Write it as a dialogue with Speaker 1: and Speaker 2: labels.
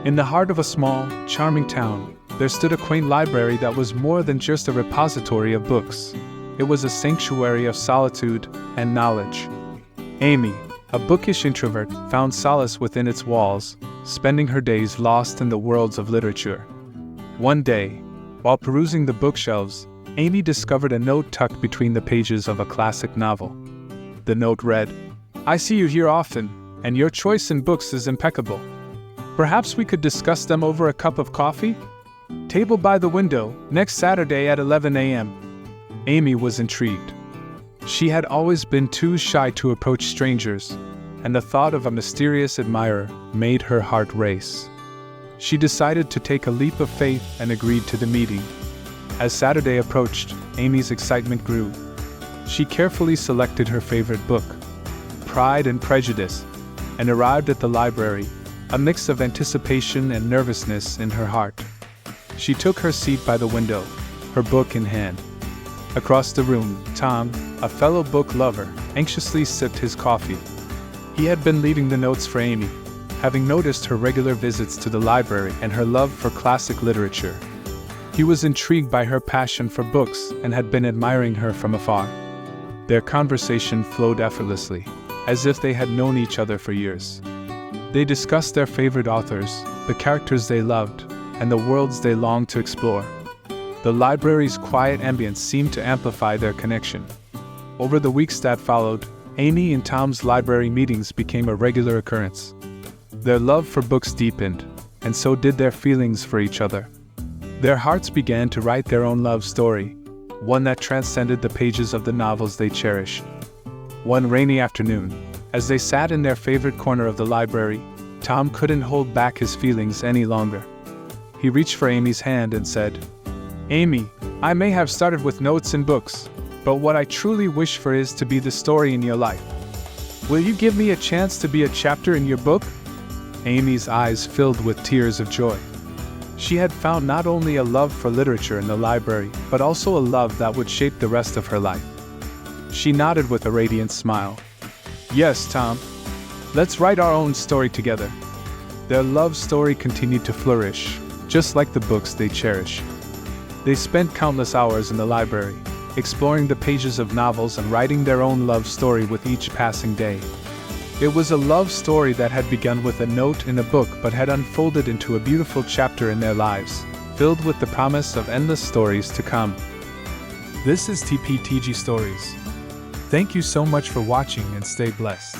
Speaker 1: In the heart of a small, charming town, there stood a quaint library that was more than just a repository of books. It was a sanctuary of solitude and knowledge. Amy, a bookish introvert, found solace within its walls, spending her days lost in the worlds of literature. One day, while perusing the bookshelves, Amy discovered a note tucked between the pages of a classic novel. The note read, "I see you here often, and your choice in books is impeccable. Perhaps we could discuss them over a cup of coffee? Table by the window, next Saturday at 11 a.m. Amy was intrigued. She had always been too shy to approach strangers, and the thought of a mysterious admirer made her heart race. She decided to take a leap of faith and agreed to the meeting. As Saturday approached, Amy's excitement grew. She carefully selected her favorite book, Pride and Prejudice, and arrived at the library, a mix of anticipation and nervousness in her heart. She took her seat by the window, her book in hand. Across the room, Tom, a fellow book lover, anxiously sipped his coffee. He had been leaving the notes for Amy, having noticed her regular visits to the library and her love for classic literature. He was intrigued by her passion for books and had been admiring her from afar. Their conversation flowed effortlessly, as if they had known each other for years. They discussed their favorite authors, the characters they loved, and the worlds they longed to explore. The library's quiet ambience seemed to amplify their connection. Over the weeks that followed, Amy and Tom's library meetings became a regular occurrence. Their love for books deepened, and so did their feelings for each other. Their hearts began to write their own love story, one that transcended the pages of the novels they cherished. One rainy afternoon, as they sat in their favorite corner of the library, Tom couldn't hold back his feelings any longer. He reached for Amy's hand and said, "Amy, I may have started with notes and books, but what I truly wish for is to be the story in your life. Will you give me a chance to be a chapter in your book?" Amy's eyes filled with tears of joy. She had found not only a love for literature in the library, but also a love that would shape the rest of her life. She nodded with a radiant smile. "Yes, Tom. Let's write our own story together." Their love story continued to flourish, just like the books they cherished. They spent countless hours in the library, exploring the pages of novels and writing their own love story with each passing day. It was a love story that had begun with a note in a book but had unfolded into a beautiful chapter in their lives, filled with the promise of endless stories to come. This is TPTG Stories. Thank you so much for watching and stay blessed.